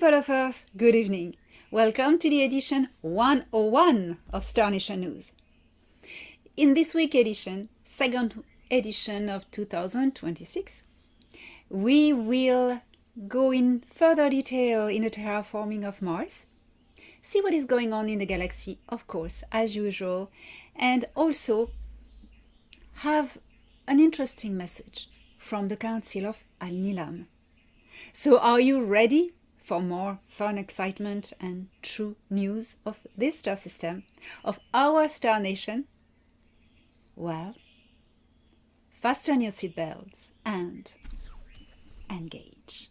people of Earth, good evening. Welcome to the edition 101 of Star Nation News. In this week edition, second edition of 2026, we will go in further detail in the terraforming of Mars, see what is going on in the galaxy, of course, as usual, and also have an interesting message from the Council of Alnilam. So are you ready for more fun, excitement, and true news of this star system, of our star nation? Well, fasten your seatbelts and engage.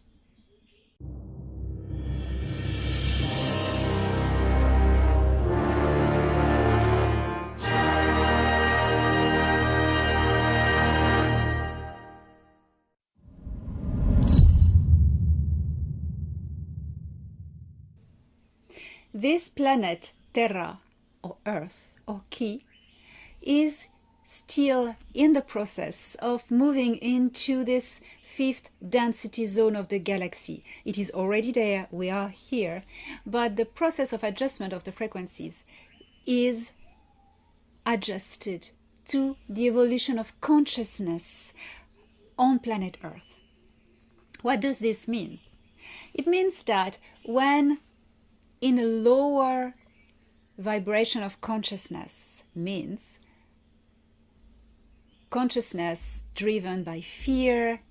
This planet, Terra, or Earth, or Ki, is still in the process of moving into this fifth density zone of the galaxy. It is already there, we are here, but the process of adjustment of the frequencies is adjusted to the evolution of consciousness on planet Earth. What does this mean? It means that when in a lower vibration of consciousness, means consciousness driven by fear,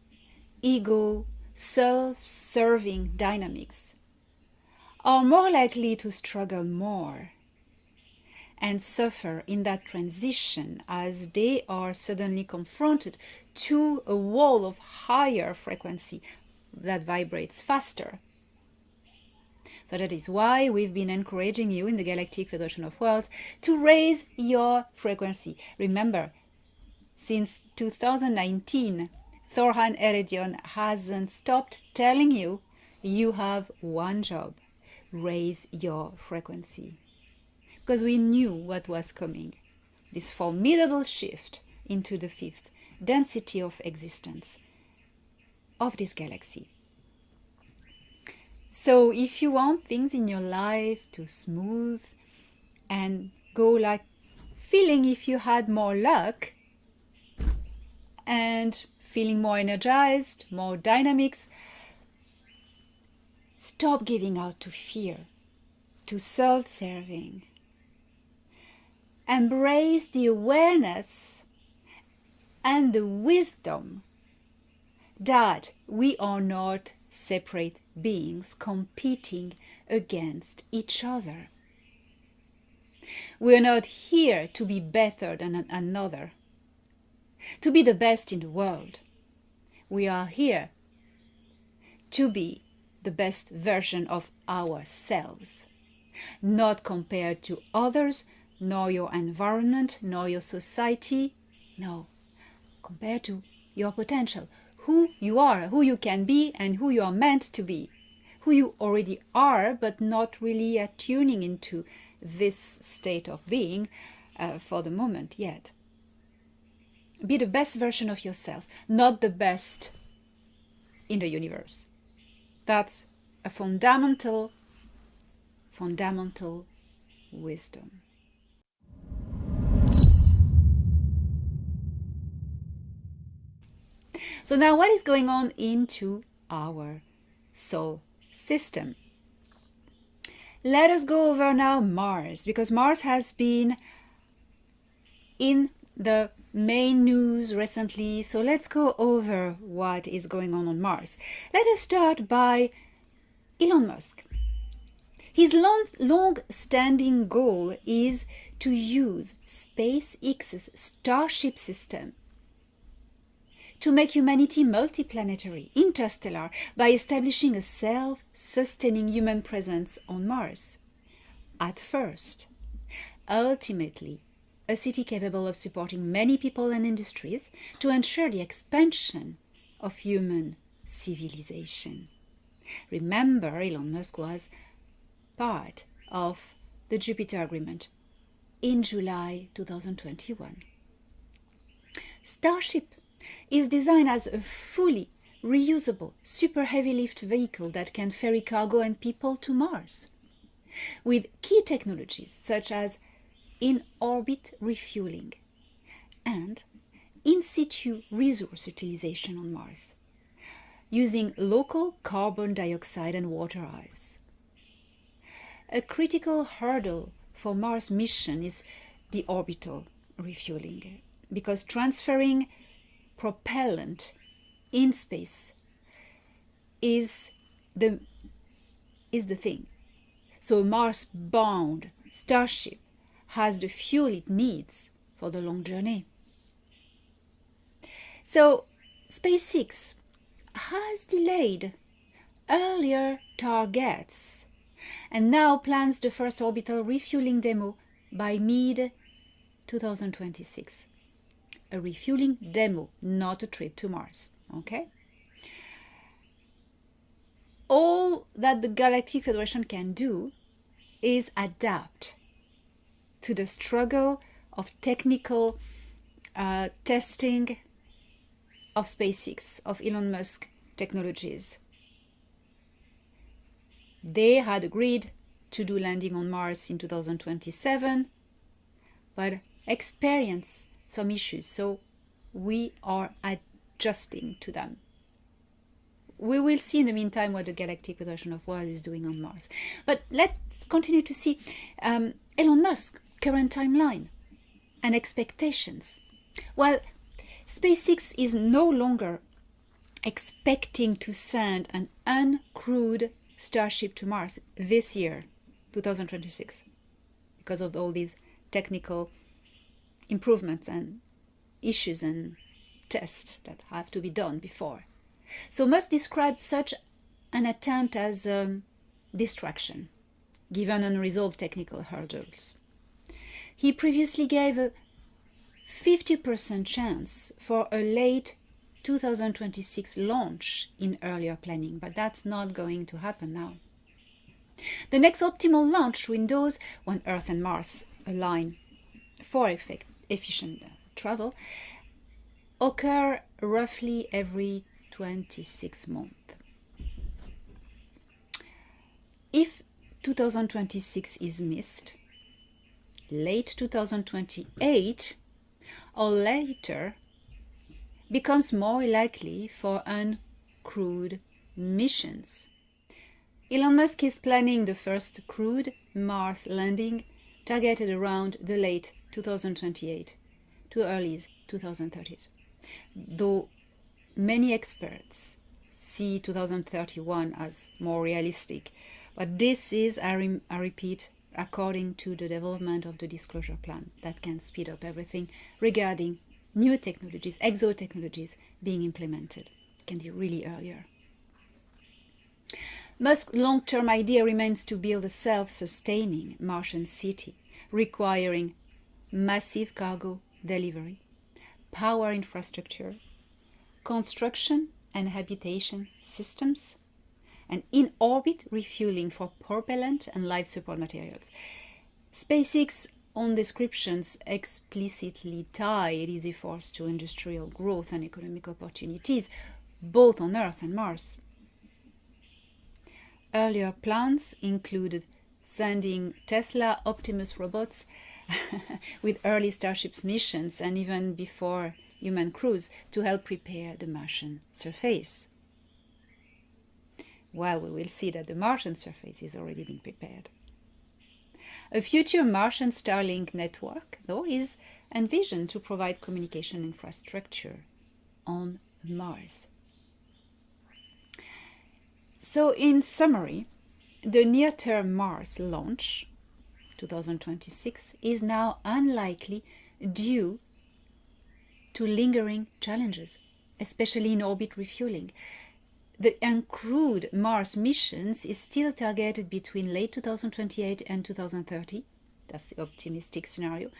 ego, self-serving dynamics, are more likely to struggle more and suffer in that transition as they are suddenly confronted to a wall of higher frequency that vibrates faster. So that is why we've been encouraging you in the Galactic Federation of Worlds to raise your frequency. Remember, since 2019, Thorhan Eredion hasn't stopped telling you, you have one job: raise your frequency. Because we knew what was coming, this formidable shift into the fifth density of existence of this galaxy. So if you want things in your life to smooth and go like feeling if you had more luck and feeling more energized, more dynamics, stop giving out to fear, to self-serving. Embrace the awareness and the wisdom that we are not separate beings competing against each other. We are not here to be better than another, to be the best in the world. We are here to be the best version of ourselves, not compared to others, nor your environment, nor your society. No, compared to your potential, who you are, who you can be, and who you are meant to be, who you already are, but not really tuning into this state of being for the moment yet. Be the best version of yourself, not the best in the universe. That's a fundamental wisdom. So now what is going on into our solar system? Let us go over now Mars, because Mars has been in the main news recently. So let's go over what is going on Mars. Let us start by Elon Musk. His long-standing goal is to use SpaceX's Starship system to make humanity multiplanetary, interstellar, by establishing a self-sustaining human presence on Mars. At first, ultimately, a city capable of supporting many people and industries to ensure the expansion of human civilization. Remember, Elon Musk was part of the Jupiter Agreement in July 2021. Starship is designed as a fully reusable, super heavy lift vehicle that can ferry cargo and people to Mars, with key technologies such as in-orbit refueling and in-situ resource utilization on Mars, using local carbon dioxide and water ice. A critical hurdle for Mars mission is the orbital refueling, because transferring propellant in space is the thing. So a Mars-bound starship has the fuel it needs for the long journey. So SpaceX has delayed earlier targets and now plans the first orbital refueling demo by mid-2026. A refueling demo, not a trip to Mars, okay? All that the Galactic Federation can do is adapt to the struggle of technical testing of SpaceX, of Elon Musk technologies. They had agreed to do landing on Mars in 2027, but experience some issues, so we are adjusting to them. We will see in the meantime what the Galactic Federation of Worlds is doing on Mars. But let's continue to see Elon Musk's current timeline and expectations. Well, SpaceX is no longer expecting to send an uncrewed Starship to Mars this year, 2026, because of all these technical improvements and issues and tests that have to be done before. So Musk described such an attempt as distraction, given unresolved technical hurdles. He previously gave a 50% chance for a late 2026 launch in earlier planning, but that's not going to happen now. The next optimal launch windows, when Earth and Mars align for efficient travel, occur roughly every 26 months. If 2026 is missed, late 2028 or later becomes more likely for uncrewed missions. Elon Musk is planning the first crewed Mars landing targeted around the late 2028 to early 2030s, though many experts see 2031 as more realistic. But this is, I repeat, according to the development of the disclosure plan that can speed up everything regarding new technologies, exotechnologies being implemented. It can be really earlier. Musk's long-term idea remains to build a self-sustaining Martian city, requiring massive cargo delivery, power infrastructure, construction and habitation systems, and in-orbit refueling for propellant and life support materials. SpaceX own descriptions explicitly tie these efforts to industrial growth and economic opportunities, both on Earth and Mars. Earlier plans included sending Tesla Optimus robots with early Starship's missions and even before human crews to help prepare the Martian surface. Well, we will see that the Martian surface is already being prepared. A future Martian Starlink network, though, is envisioned to provide communication infrastructure on Mars. So, in summary, the near-term Mars launch, 2026, is now unlikely due to lingering challenges, especially in orbit refueling. The uncrewed Mars missions is still targeted between late 2028 and 2030. That's the optimistic scenario.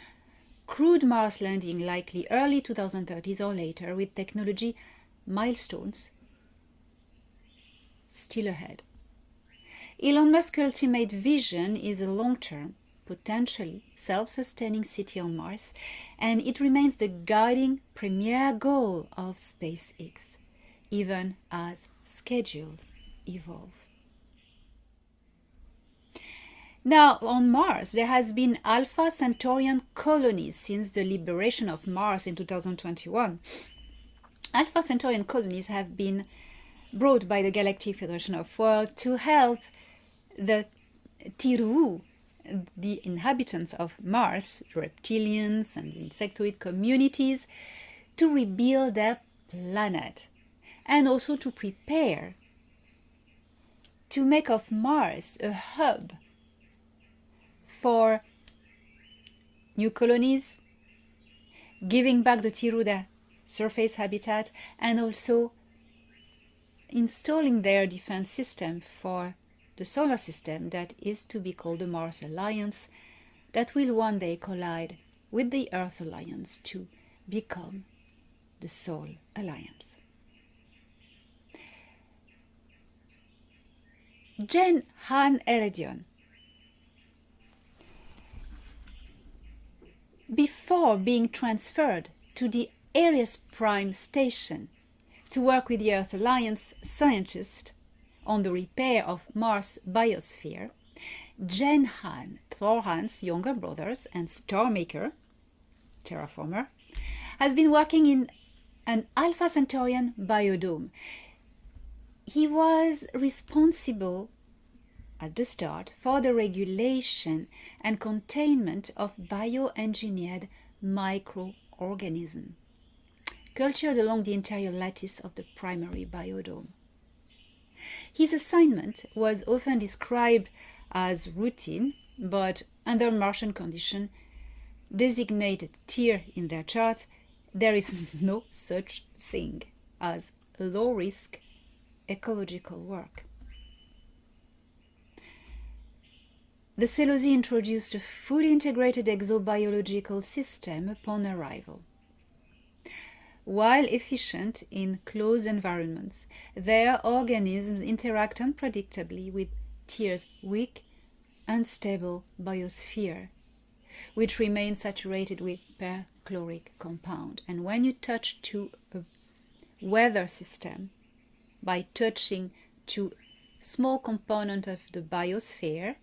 Crewed Mars landing likely early 2030s or later, with technology milestones still ahead. Elon Musk's ultimate vision is a long-term, potentially self-sustaining city on Mars, and it remains the guiding premier goal of SpaceX. even as schedules evolve. Now, on Mars, there has been Alpha Centaurian colonies since the liberation of Mars in 2021. Alpha Centaurian colonies have been brought by the Galactic Federation of Worlds to help the Tiru, the inhabitants of Mars, reptilians and insectoid communities, to rebuild their planet and also to prepare to make of Mars a hub for new colonies, giving back the Tiru their surface habitat, and also installing their defense system for the solar system that is to be called the Mars Alliance, that will one day collide with the Earth Alliance to become the Sol Alliance. Jen Han Eredion. Before being transferred to the Aries Prime Station to work with the Earth Alliance scientists on the repair of Mars' biosphere, Jen Han, Thor Han's younger brother and star maker, terraformer, has been working in an Alpha Centaurian biodome. He was responsible at the start for the regulation and containment of bioengineered microorganisms cultured along the interior lattice of the primary biodome. His assignment was often described as routine, but under Martian conditions, designated tier in their charts, there is no such thing as low-risk ecological work. The Seleuci introduced a fully integrated exobiological system upon arrival. While efficient in closed environments, their organisms interact unpredictably with Tier's weak, unstable biosphere, which remains saturated with perchloric compound. And when you touch to a weather system by touching to small component of the biosphere,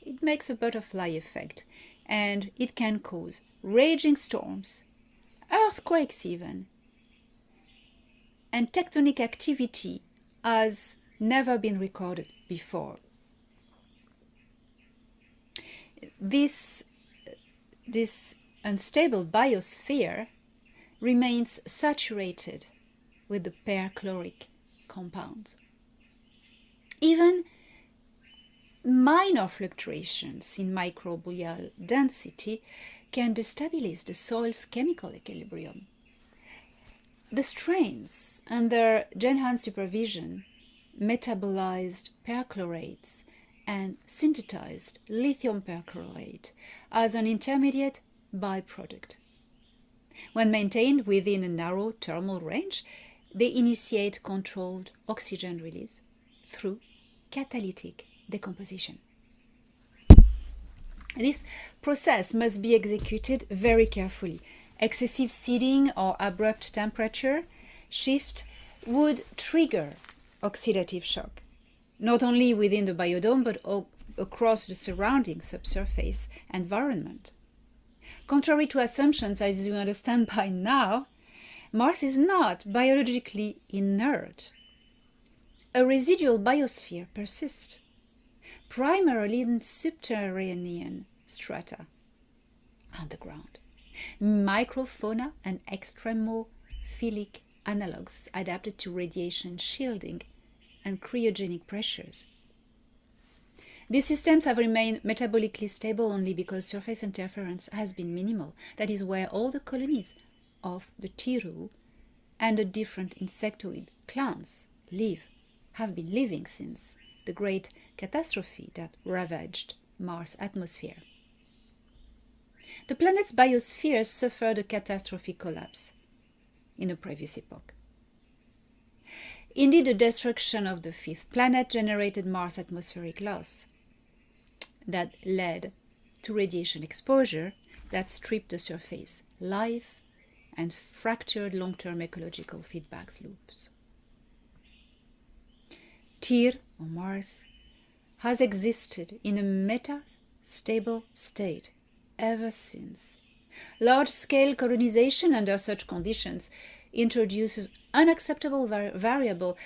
it makes a butterfly effect, and it can cause raging storms, earthquakes even, and tectonic activity has never been recorded before. This unstable biosphere remains saturated with the perchloric compounds. Even minor fluctuations in microbial density can destabilize the soil's chemical equilibrium. The strains under Jen Han's supervision metabolized perchlorates and synthesized lithium perchlorate as an intermediate byproduct. When maintained within a narrow thermal range, they initiate controlled oxygen release through catalytic decomposition. This process must be executed very carefully. Excessive seeding or abrupt temperature shift would trigger oxidative shock, not only within the biodome but across the surrounding subsurface environment. Contrary to assumptions, as you understand by now, Mars is not biologically inert. A residual biosphere persists, primarily in subterranean strata underground. Microfauna and extremophilic analogues adapted to radiation shielding and cryogenic pressures. These systems have remained metabolically stable only because surface interference has been minimal. That is where all the colonies of the Tiru and the different insectoid clans have been living since the great catastrophe that ravaged Mars' atmosphere. The planet's biosphere suffered a catastrophic collapse in a previous epoch. Indeed, the destruction of the fifth planet generated Mars' atmospheric loss that led to radiation exposure that stripped the surface life and fractured long-term ecological feedback loops. Tyr, or Mars, has existed in a meta-stable state ever since. Large-scale colonization under such conditions introduces unacceptable variable.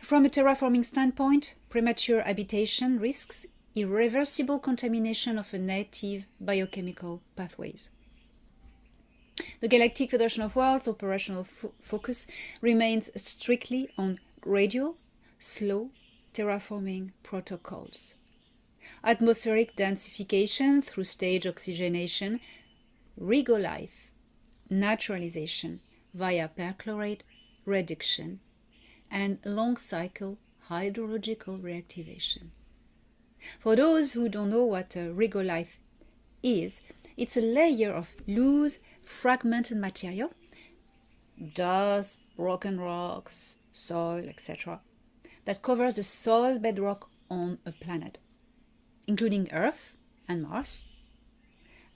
From a terraforming standpoint, premature habitation risks irreversible contamination of a native biochemical pathways. The Galactic Federation of Worlds' operational focus remains strictly on gradual, slow terraforming protocols. Atmospheric densification through stage oxygenation, regolith naturalization via perchlorate reduction, and long-cycle hydrological reactivation. For those who don't know what a regolith is, it's a layer of loose, fragmented material, dust, broken rocks, soil, etc., that covers the soil bedrock on a planet, including Earth and Mars,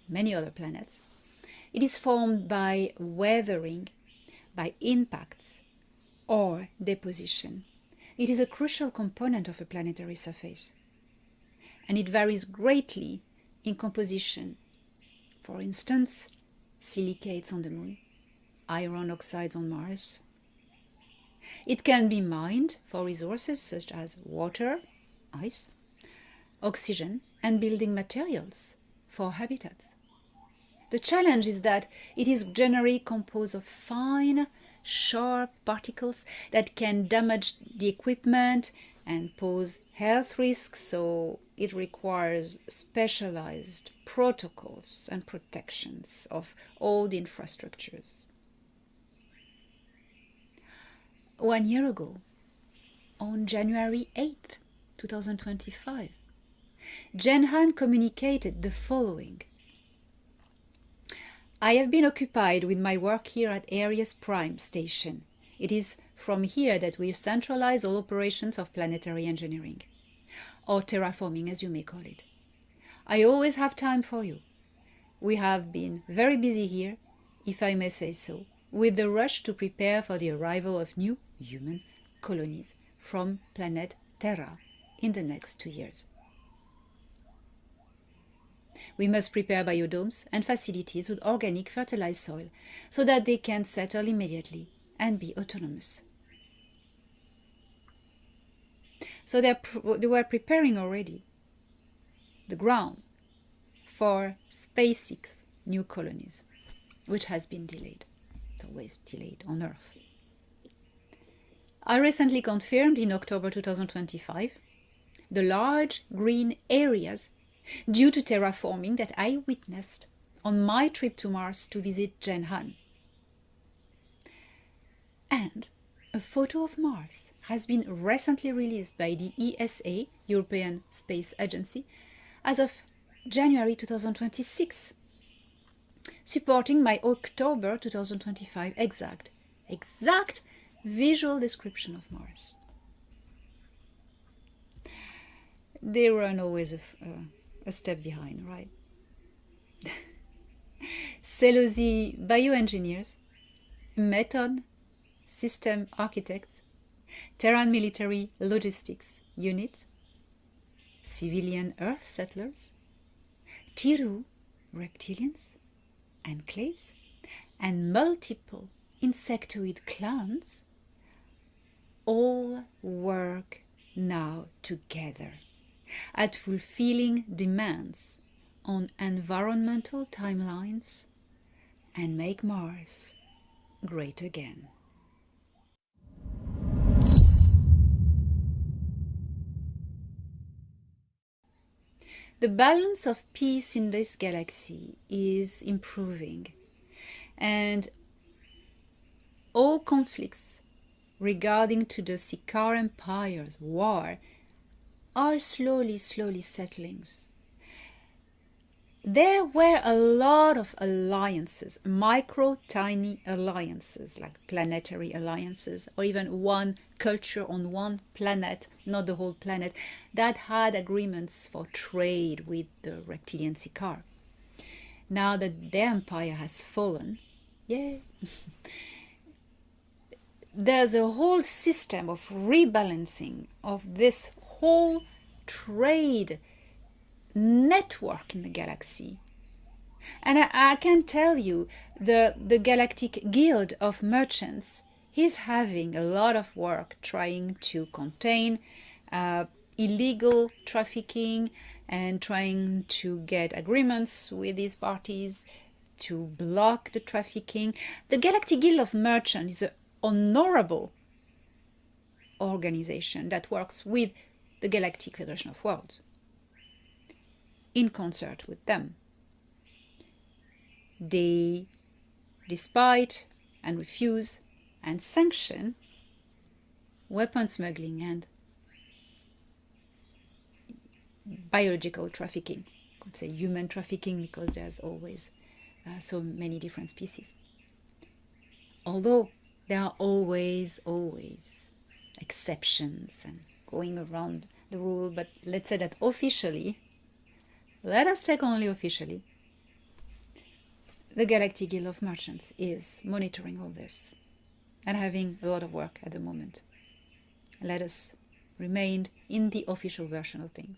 many other planets. It is formed by weathering, by impacts, or deposition. It is a crucial component of a planetary surface, and it varies greatly in composition. For instance, silicates on the Moon, iron oxides on Mars. It can be mined for resources such as water, ice, oxygen, and building materials for habitats. The challenge is that it is generally composed of fine, sharp particles that can damage the equipment and pose health risks, so it requires specialized protocols and protections of all the infrastructures. 1 year ago, on January 8th, 2025, Danaan communicated the following. I have been occupied with my work here at Aries Prime Station. It is from here that we centralize all operations of planetary engineering, or terraforming as you may call it. I always have time for you. We have been very busy here, if I may say so, with the rush to prepare for the arrival of new human colonies from planet Terra in the next 2 years. We must prepare biodomes and facilities with organic fertilized soil so that they can settle immediately and be autonomous. So they were preparing already the ground for SpaceX new colonies, which has been delayed. It's always delayed on Earth. I recently confirmed in October 2025 the large green areas due to terraforming that I witnessed on my trip to Mars to visit Danaan. And a photo of Mars has been recently released by the ESA, European Space Agency, as of January 2026, supporting my October 2025 exact visual description of Mars. They run always a step behind, right? Celosi bioengineers, method system architects, Terran military logistics unit, civilian Earth settlers, Tiru reptilians, enclaves, and multiple insectoid clans all work now together at fulfilling demands on environmental timelines and make Mars great again. The balance of peace in this galaxy is improving, and all conflicts regarding to the Sikaar Empire's war are slowly settling. There were a lot of alliances, tiny alliances, like planetary alliances, or even one culture on one planet, not the whole planet, that had agreements for trade with the reptilian Sikaar. Now that their empire has fallen, there's a whole system of rebalancing of this whole trade network in the galaxy. And I can tell you, the Galactic Guild of Merchants is having a lot of work trying to contain illegal trafficking and trying to get agreements with these parties to block the trafficking. The Galactic Guild of Merchants is an honorable organization that works with the Galactic Federation of Worlds in concert with them. They despite and refuse and sanction weapon smuggling and biological trafficking. I could say human trafficking because there's always so many different species. Although there are always exceptions and going around the rule, but let's say that officially, let us take only officially, the Galactic Guild of Merchants is monitoring all this and having a lot of work at the moment. Let us remain in the official version of things.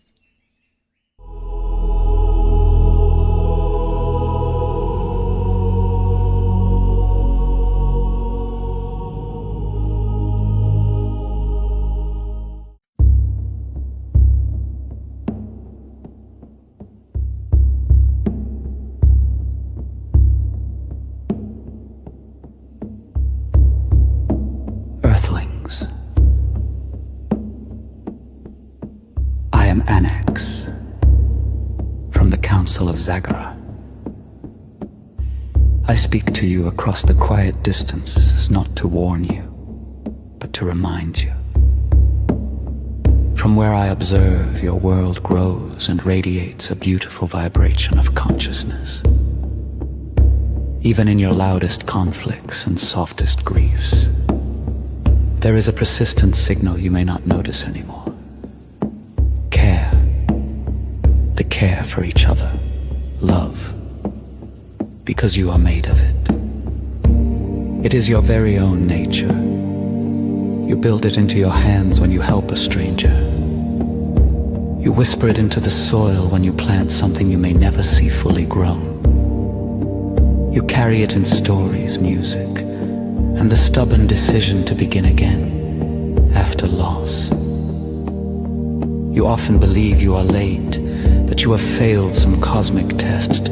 Of Zagara. I speak to you across the quiet distance, not to warn you, but to remind you. From where I observe, your world grows and radiates a beautiful vibration of consciousness. Even in your loudest conflicts and softest griefs, there is a persistent signal you may not notice anymore. Care. The care for each other. Love, because you are made of it. It is your very own nature. You build it into your hands when you help a stranger. You whisper it into the soil when you plant something you may never see fully grown. You carry it in stories, music, and the stubborn decision to begin again after loss. You often believe you are late, that you have failed some cosmic test.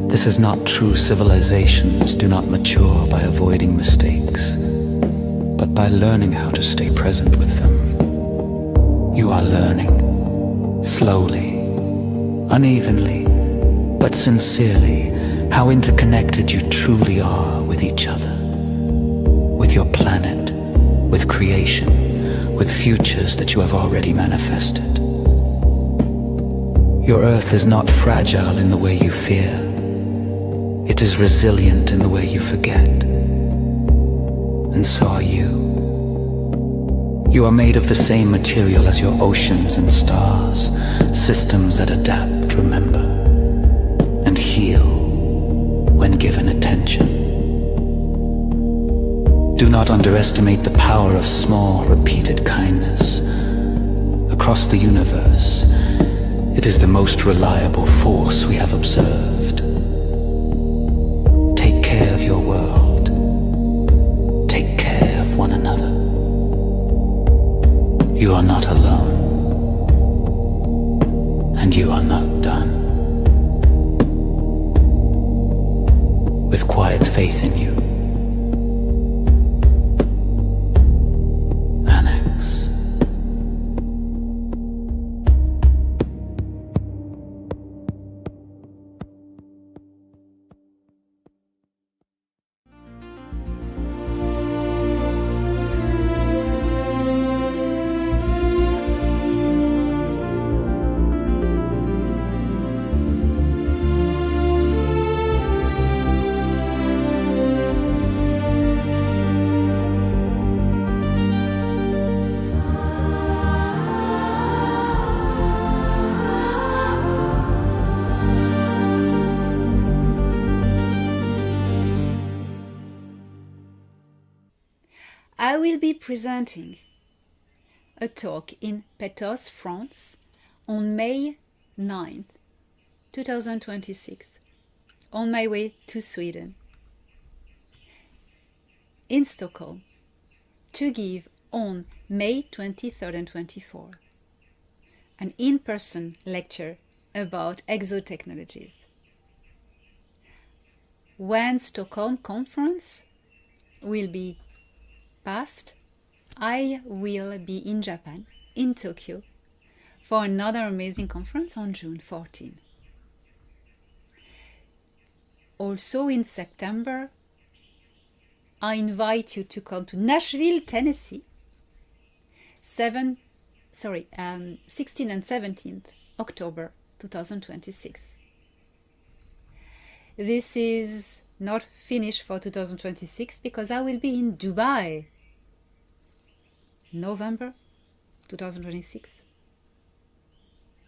This is not true. Civilizations do not mature by avoiding mistakes, but by learning how to stay present with them. You are learning, slowly, unevenly, but sincerely, how interconnected you truly are with each other, with your planet, with creation, with futures that you have already manifested. Your Earth is not fragile in the way you fear. It is resilient in the way you forget. And so are you. You are made of the same material as your oceans and stars, systems that adapt, remember, and heal when given attention. Do not underestimate the power of small, repeated kindness. Across the universe, it is the most reliable force we have observed. Take care of your world. Take care of one another. You are not alone. And you are not done. With quiet faith in you, I will be presenting a talk in Pétos, France, on May 9th, 2026, on my way to Sweden, in Stockholm, to give on May 23rd and 24th an in-person lecture about exotechnologies. When Stockholm conference will be passed, I will be in Japan, in Tokyo, for another amazing conference on June 14. Also in September, I invite you to come to Nashville, Tennessee, 16 and 17th October 2026. This is not finished for 2026 because I will be in Dubai, November 2026,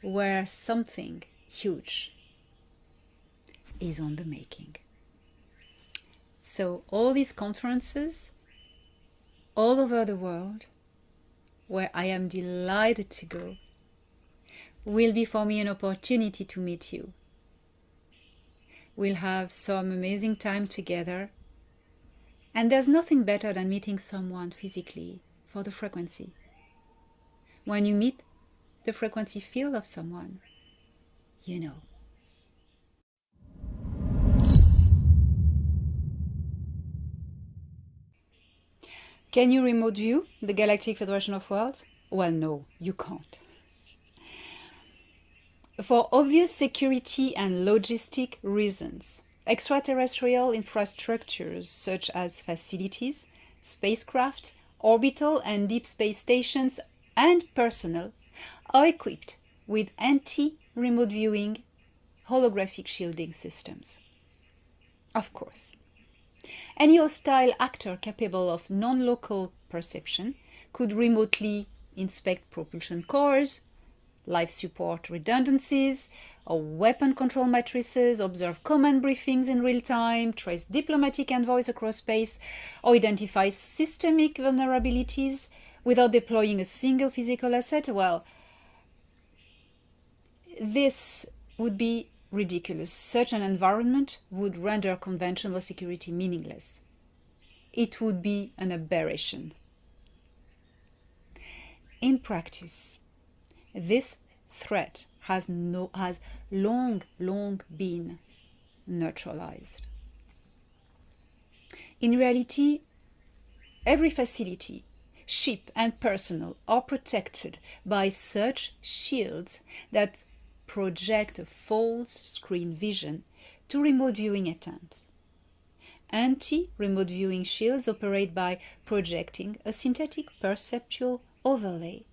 where something huge is on the making. So all these conferences all over the world, where I am delighted to go, will be for me an opportunity to meet you. We'll have some amazing time together, and there's nothing better than meeting someone physically for the frequency. When you meet the frequency field of someone, you know. Can you remote view the Galactic Federation of Worlds? Well, no, you can't. For obvious security and logistic reasons, extraterrestrial infrastructures such as facilities, spacecraft, orbital and deep space stations, and personnel are equipped with anti-remote viewing holographic shielding systems. Of course, any hostile actor capable of non-local perception could remotely inspect propulsion cores, life support redundancies, or weapon control matrices, observe command briefings in real time, trace diplomatic envoys across space, or identify systemic vulnerabilities without deploying a single physical asset. Well, this would be ridiculous. Such an environment would render conventional security meaningless. It would be an aberration. In practice, this threat has long been neutralized. In reality, every facility, ship and personnel are protected by such shields that project a false screen vision to remote viewing attempts. Anti-remote viewing shields operate by projecting a synthetic perceptual overlay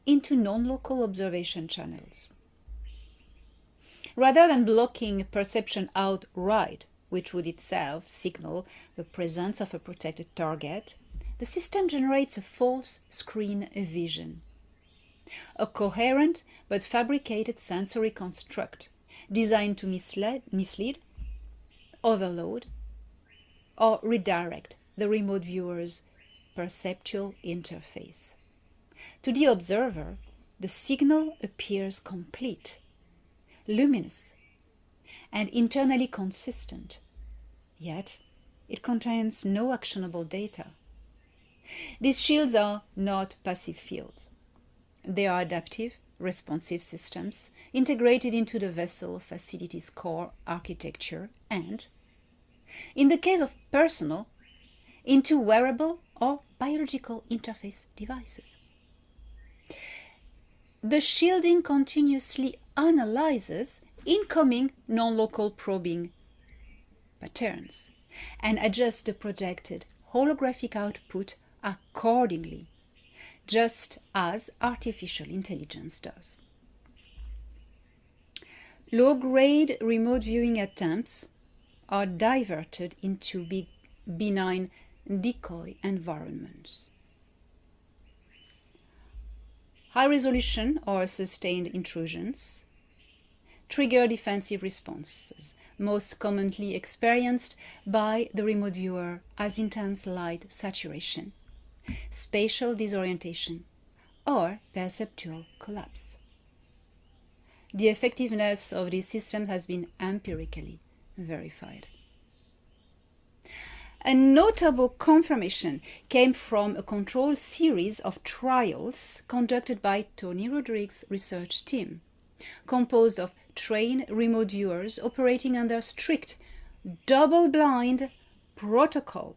into non-local observation channels. Rather than blocking perception outright, which would itself signal the presence of a protected target, the system generates a false screen vision, a coherent but fabricated sensory construct designed to mislead, overload, or redirect the remote viewer's perceptual interface. To the observer, the signal appears complete, luminous, and internally consistent, yet it contains no actionable data. These shields are not passive fields. They are adaptive, responsive systems integrated into the vessel facility's core architecture and, in the case of personnel, into wearable or biological interface devices. The shielding continuously analyzes incoming non-local probing patterns and adjusts the projected holographic output accordingly, just as artificial intelligence does. Low-grade remote viewing attempts are diverted into benign decoy environments. High-resolution or sustained intrusions trigger defensive responses, most commonly experienced by the remote viewer as intense light saturation, spatial disorientation, or perceptual collapse. The effectiveness of this system has been empirically verified. A notable confirmation came from a controlled series of trials conducted by Tony Rodriguez's research team, composed of trained remote viewers operating under strict double-blind protocol.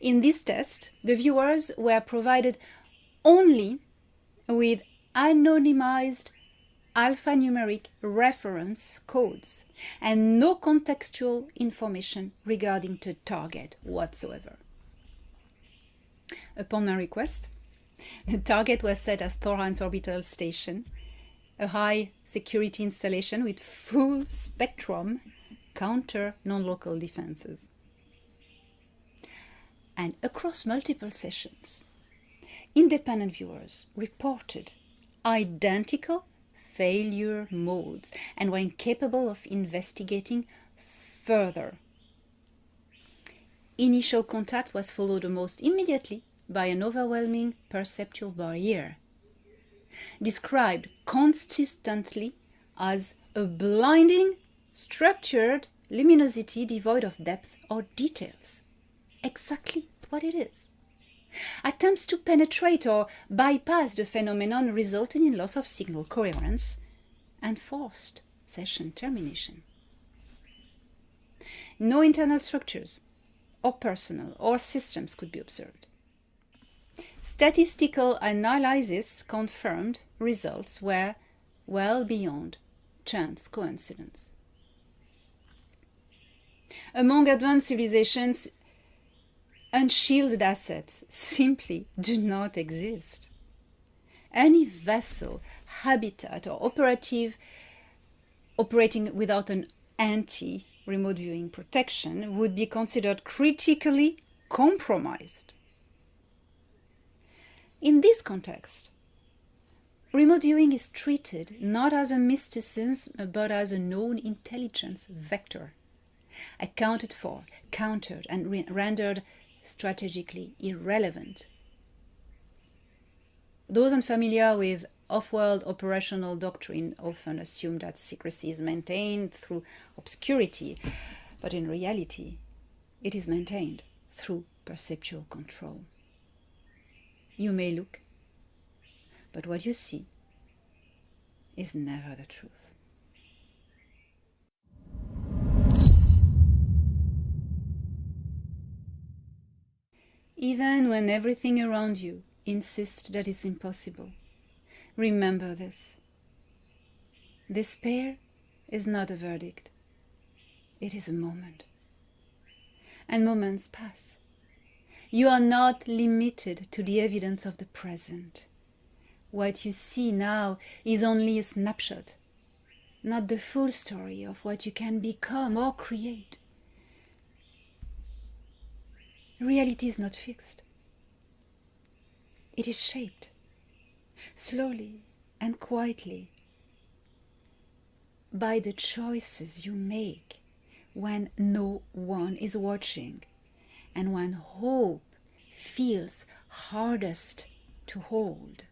In this test, the viewers were provided only with anonymized alphanumeric reference codes and no contextual information regarding the target whatsoever. Upon my request, the target was set as Thoran's Orbital Station, a high-security installation with full-spectrum counter non-local defenses. And across multiple sessions, independent viewers reported identical failure modes and were incapable of investigating further. Initial contact was followed almost immediately by an overwhelming perceptual barrier, described consistently as a blinding, structured luminosity devoid of depth or details. Exactly what it is. Attempts to penetrate or bypass the phenomenon resulted in loss of signal coherence and forced session termination. No internal structures or personnel or systems could be observed. Statistical analysis confirmed results were well beyond chance coincidence. Among advanced civilizations, unshielded assets simply do not exist. Any vessel, habitat, or operating without an anti-remote viewing protection would be considered critically compromised. In this context, remote viewing is treated not as a mysticism but as a known intelligence vector, accounted for, countered, and rendered strategically irrelevant. Those unfamiliar with off-world operational doctrine often assume that secrecy is maintained through obscurity, but in reality, it is maintained through perceptual control. You may look, but what you see is never the truth. Even when everything around you insists that it's impossible, remember this. Despair is not a verdict. It is a moment. And moments pass. You are not limited to the evidence of the present. What you see now is only a snapshot, not the full story of what you can become or create. Reality is not fixed. It is shaped, slowly and quietly, by the choices you make when no one is watching and when hope feels hardest to hold.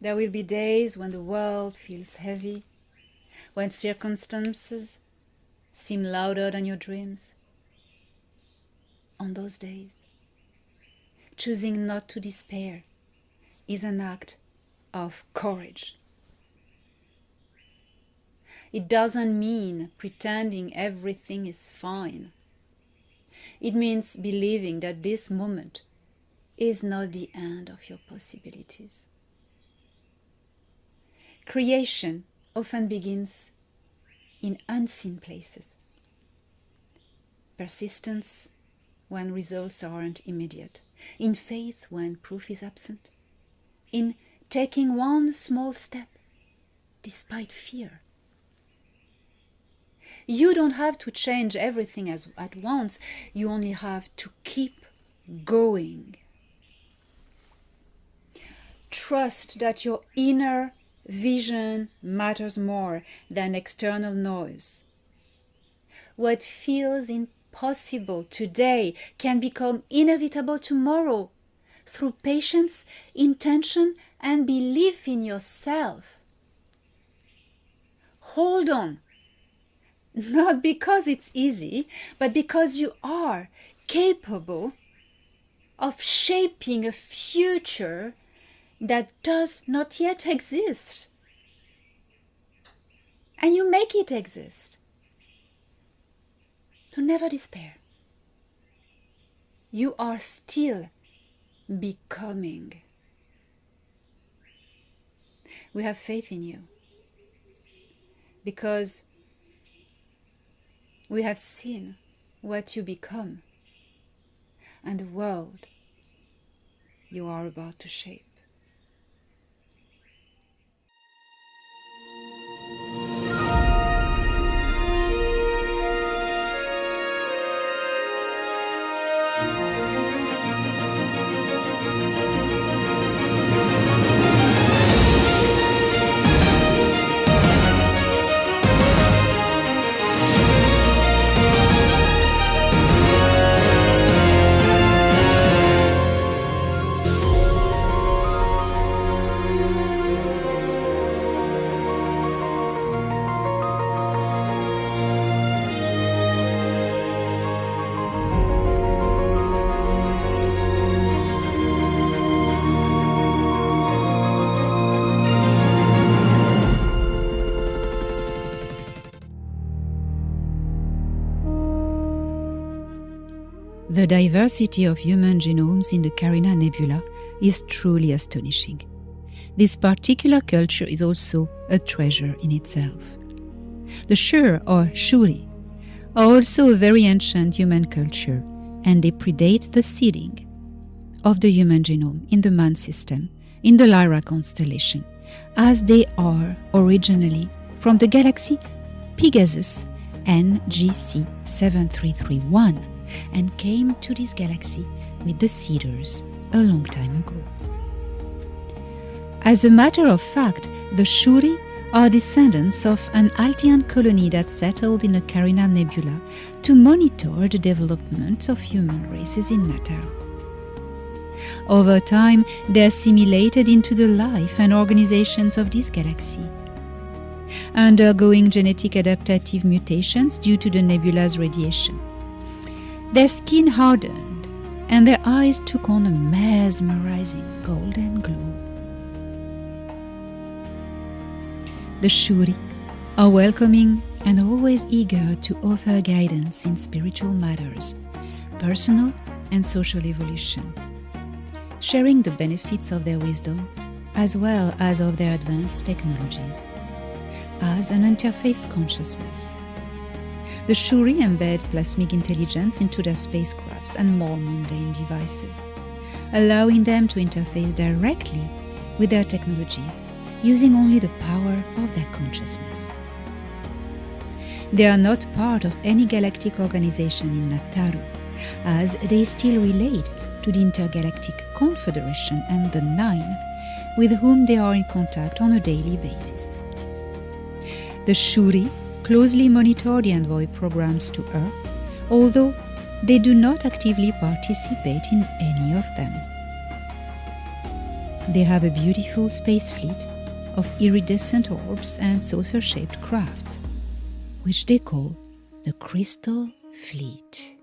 There will be days when the world feels heavy, when circumstances seem louder than your dreams. On those days, choosing not to despair is an act of courage. It doesn't mean pretending everything is fine. It means believing that this moment is not the end of your possibilities. Creation often begins in unseen places. Persistence when results aren't immediate. In faith when proof is absent. In taking one small step despite fear. You don't have to change everything at once. You only have to keep going. Trust that your inner vision matters more than external noise. What feels possible today can become inevitable tomorrow through patience, intention, and belief in yourself. Hold on, not because it's easy, but because you are capable of shaping a future that does not yet exist. And you make it exist. So never despair. You are still becoming. We have faith in you because we have seen what you become and the world you are about to shape. The diversity of human genomes in the Carina Nebula is truly astonishing. This particular culture is also a treasure in itself. The Shur or Shuri are also a very ancient human culture, and they predate the seeding of the human genome in the Man system, in the Lyra constellation, as they are originally from the galaxy Pegasus NGC 7331, and came to this galaxy with the Seeders a long time ago. As a matter of fact, the Shuri are descendants of an Altian colony that settled in the Carina Nebula to monitor the development of human races in Nataru. Over time, they assimilated into the life and organizations of this galaxy, undergoing genetic adaptive mutations due to the nebula's radiation. Their skin hardened, and their eyes took on a mesmerizing golden glow. The Shuri are welcoming and always eager to offer guidance in spiritual matters, personal and social evolution, sharing the benefits of their wisdom as well as of their advanced technologies, as an interface consciousness. The Shuri embed plasmic intelligence into their spacecrafts and more mundane devices, allowing them to interface directly with their technologies using only the power of their consciousness. They are not part of any galactic organization in Nataru, as they still relate to the Intergalactic Confederation and the Nine, with whom they are in contact on a daily basis. The Shuri closely monitor the envoy programs to Earth, although they do not actively participate in any of them. They have a beautiful space fleet of iridescent orbs and saucer-shaped crafts, which they call the Crystal Fleet.